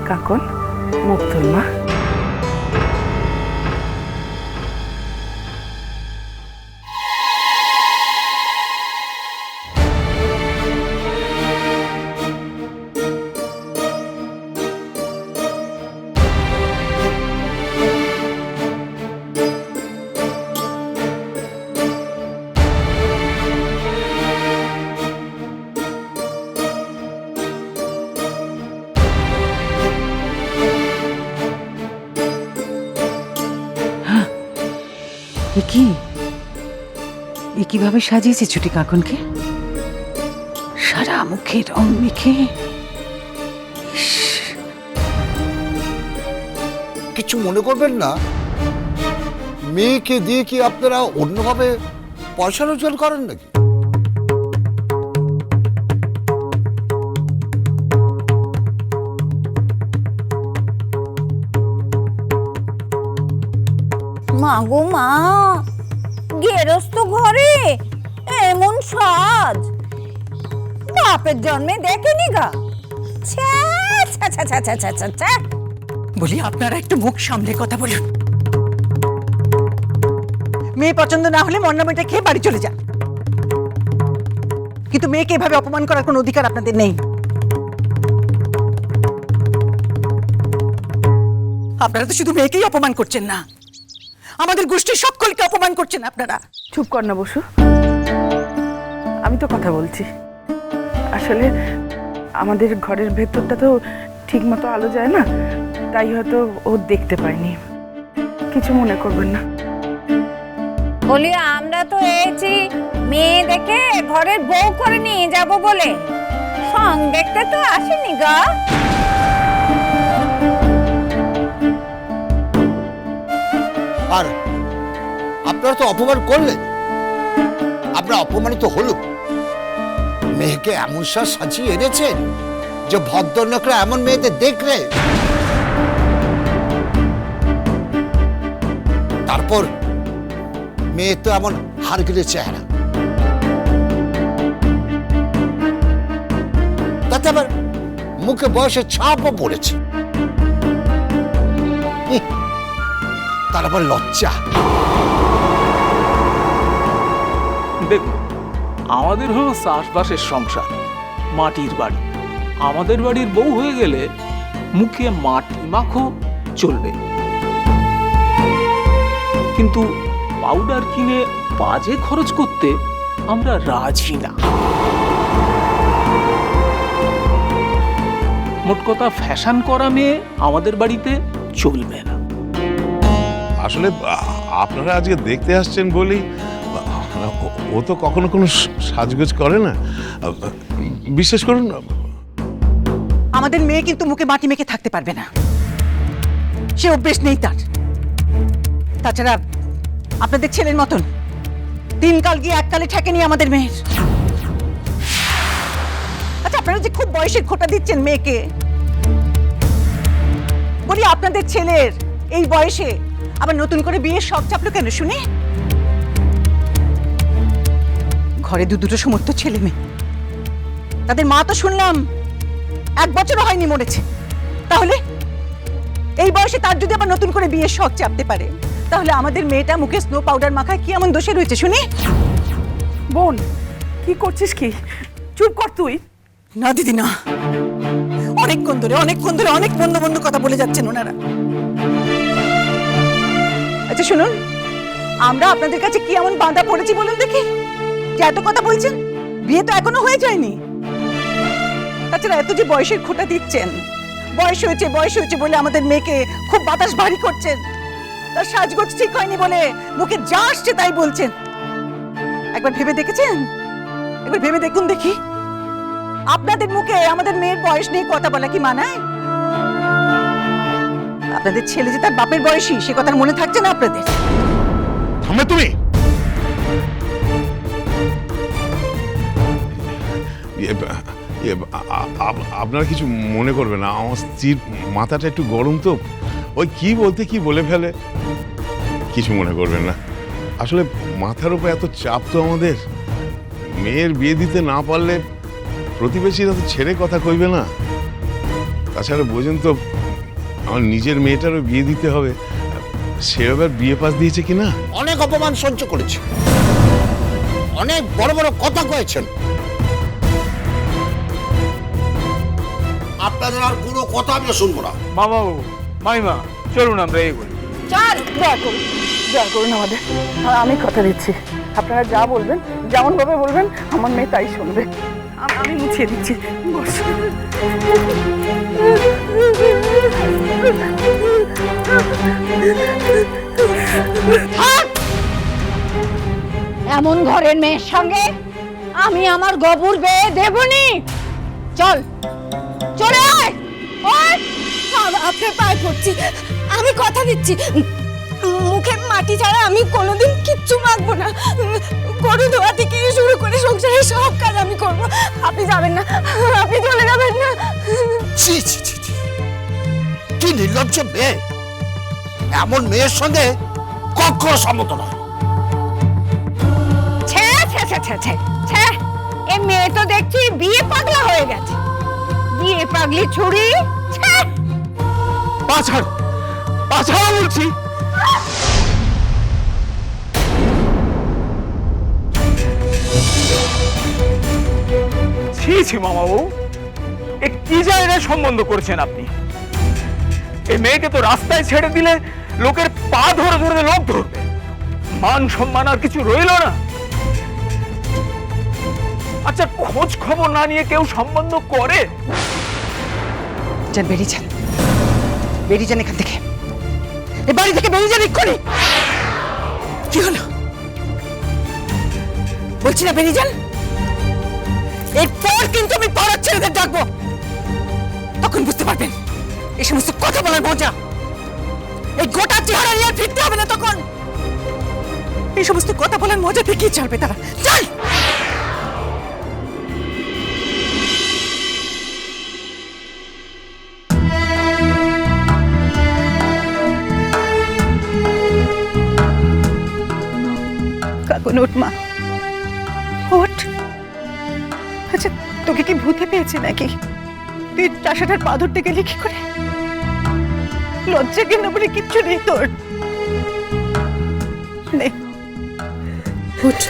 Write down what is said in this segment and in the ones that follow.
কাকন, মুখ তুল মা। কিভাবে সাজিয়েছে ছুটি কাকনকে, সারা মুখে রং মেখে। কিছু মনে করবেন না, মেয়েকে দিয়ে কি আপনারা অন্যভাবে পয়সা রোজগার করেন নাকি? মা গো মা, গেরস্ত ঘরে এমন সাজ বাপের জন্মে দেখেনি গা। বলি আপনারা একটু মুখ সামলে কথা বলুন। মেয়ে পছন্দ না হলে মন্নামিটা খেয়ে বাড়ি চলে যান, কিন্তু মেয়েকে এভাবে অপমান করার কোনো অধিকার আপনাদের নেই। আপনারা তো শুধু মেয়েকেই অপমান করছেন না, আমাদের গোষ্ঠীর সকলকে অপমান করছেন আপনারা। চুপ কর না বসু, আমি তো কথা বলছি। আসলে আমাদের ঘরের ভেতরটা তো ঠিক মতো আলো যায় না, তাই হয়তো ও দেখতে পায়নি। কিছু মনে করবেন না। বলি আমরা তো এসেছি মেয়ে দেখে ঘরের বউ করে নিয়ে যাব বলে, সং দেখতে তো আসেনি গা। আর আপনারা তো অপমান করলেন, আপনারা অপমানিত হলো। মেয়েকে এমন সাজ সাজিয়ে এনেছেন যে ভদ্রলোকরা এমন মেয়েদের দেখলে তারপর মেয়ে তো এমন হাড়গিলে চেহারা, তাতে আবার মুখে বয়সের ছাপও পড়েছে। তার আবার লজ্জা। দেখুন, আমাদের হলো চাষবাসের সংসার, মাটির বাড়ি। আমাদের বাড়ির বউ হয়ে গেলে মুখে মাটি মাখো চলবে, কিন্তু পাউডার কিনে বাজে খরচ করতে আমরা রাজি না। মোট কথা, ফ্যাশন করা মেয়ে আমাদের বাড়িতে চলবে না। আসলে আপনারা আজকে দেখতে আসছেন বলেই, ও তো কখনো কোনো সাজগোজ করে না, বিশ্বাস করুন। আমাদের মেয়ে কিন্তু মুখে মাটি মেখে থাকতে পারবে না, সে অভ্যেস নেই তার। তাছাড়া আপনাদের ছেলের মতন দিনকাল গিয়ে এককালে ঠেকেনি আমাদের মেয়ের। আচ্ছা, আপনারা যে খুব বয়সের খোঁটা দিচ্ছেন মেয়েকে, বলি আপনাদের ছেলের এই বয়সে আবার নতুন করে বিয়ের শখ চাপলো কেন শুনি? ঘরে দুটো সমস্ত ছেলে মেয়ে, তাদের মা তো শুনলাম 1 বছরও হয়নি মরেছে। তাহলে এই বয়সে তার যদি আবার নতুন করে বিয়ের শখ চাপতে পারে, তাহলে আমাদের মেয়েটা মুখে স্নো পাউডার মাখায় কি এমন দোষে রয়েছে শুনি? বোন, কি করছিস কি? চুপ কর তুই। না দিদি না, অনেকক্ষণ ধরে অনেক বন্ধ বন্ধ কথা বলে যাচ্ছেন ওনারা। আচ্ছা শুনুন, আমরা আপনাদের কাছে কি এমন বাঁধা পড়েছি বলুন দেখি, যে এত কথা বলছেন? বিয়ে তো এখনো হয়ে যায়নি। তাছাড়া এত যে বয়সের খোঁটা দিচ্ছেন, বয়স হয়েছে বলে আমাদের মেয়েকে খুব বাতাস ভারী করছেন, তার সাজগোজ ঠিক হয়নি বলে মুখে যা আসছে তাই বলছেন। একবার ভেবে দেখেছেন? একবার ভেবে দেখুন দেখি, আপনাদের মুখে আমাদের মেয়ের বয়স নিয়ে কথা বলা কি মানায়? আপনাদের ছেলে যে তার বাপের বয়সী, সে কথা মনে থাকছে না আপনাদের? থামবে তুমি? আপনারা কিছু মনে করবেন না, আমার স্ত্রীর মাথাটা একটু গরম তো, ওই কি বলতে কি বলে ফেলে। কিছু মনে করবেন না, আসলে মাথার উপর এত চাপ তো আমাদের। মেয়ের বিয়ে দিতে না পারলে প্রতিবেশীরা তো ছেড়ে কথা কইবে না। তাছাড়া বোঝেন তো, আমার নিজের মেয়েটারও বিয়ে দিতে হবে। সে এবার বিয়ে পাস দিয়েছে কিনা। অনেক অপমান সহ্য করেছে, অনেক বড় বড় কথা কয়েছেন। আপনাদের আর কোনো কথা আমি শুনবো না। মামা বাবু, মাইমা, চলুন আমরা এগোই। চল, দয়া করুন আমাদের। আর আমি কথা দিচ্ছি, আপনারা যা বলবেন, যেমন ভাবে বলবেন, আমার মেয়ে তাই শুনবে। আমি মুছিয়ে দিচ্ছি। বস। এমন ঘরের মেয়ের সঙ্গে আমি আমার গবুর বেয়ে দেবনি। চল, চলে আয়। ওই, আপনার পায়ে পড়ছি, আমি কথা দিচ্ছি, মুখে মাটি ছাড়া আমি কোনোদিন কিচ্ছু মাখবো না। গরু ধোয়া থেকে শুরু করে সংসারের সব কাজ আমি করব। আপনি যাবেন না, আপনি চলে যাবেন না। ছি ছি ছি ছি, কি নির্লজ্জ মেয়ে! এমন মেয়ের সঙ্গে কখনো সম্মত নয়। ছে ছে ছে ছে ছে ছে, এই মেয়ে তো দেখছি বিয়ে পাগলা হয়ে গেছে। বিয়ে পাগলি ছুরি। ছে, পাছাড়, পাছাড় বলছি। ছি ছি মামা বাবু, এ কি জায়গায় সম্বন্ধ করেছেন আপনি? এই মেয়েকে তো রাস্তায় ছেড়ে দিলে লোকের পা ধরে ধরে লোক ধরবে, মান সম্মান আর কিছু রইল না। আচ্ছা, খোঁজ খবর না নিয়ে কেউ সম্বন্ধ করে? যান, বেরিয়ে যান, বেরিয়ে যান এখান থেকে। এই বাড়ি থেকে বেরিয়ে যান এক্ষুনি। কি হলো বলছি না, বেরিয়ে যান। এরপর কিন্তু আমি পাড়ার ছেলেদের ডাকবো, তখন বুঝতে পারবেন এই সমস্ত কথা বলার মজা। এই গোটা চেহারা নিয়ে আর ফিরতে হবে না তখন। এই সমস্ত কথা বলার মজা থেকেই চলবে তারা। চল। কাকুন, ওঠ মা, ওঠ। আচ্ছা, তোকে কি ভূতে পেয়েছে নাকি? তুই চাষাটার পা ধরতে গেলি কি করে? লজ্জা কেন বলে কিচ্ছু নেই তোর? নে, উঠ।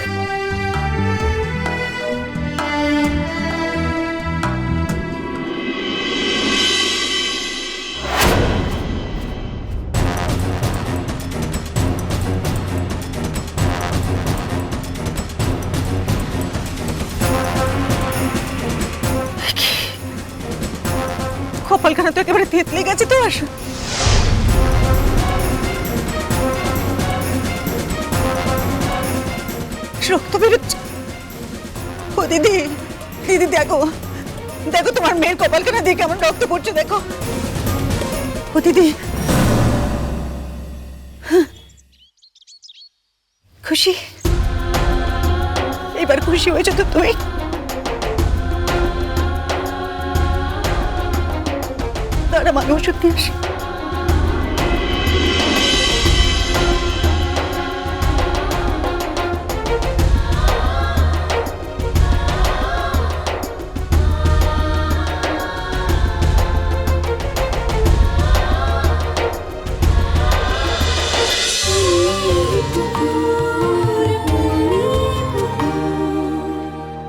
কপালখানা তো একেবারে তেতলে গেছে তোর। রক্ত বেরোচ্ছে। ও দিদি, দিদি দেখো, দেখো তোমার মেয়ের কপালখানা দিয়ে কেমন রক্ত পড়ছে, দেখো। ও দিদি, খুশি? এবার খুশি হয়েছে তো তুই? তারা মানে ওষুধ দিয়ে আসে।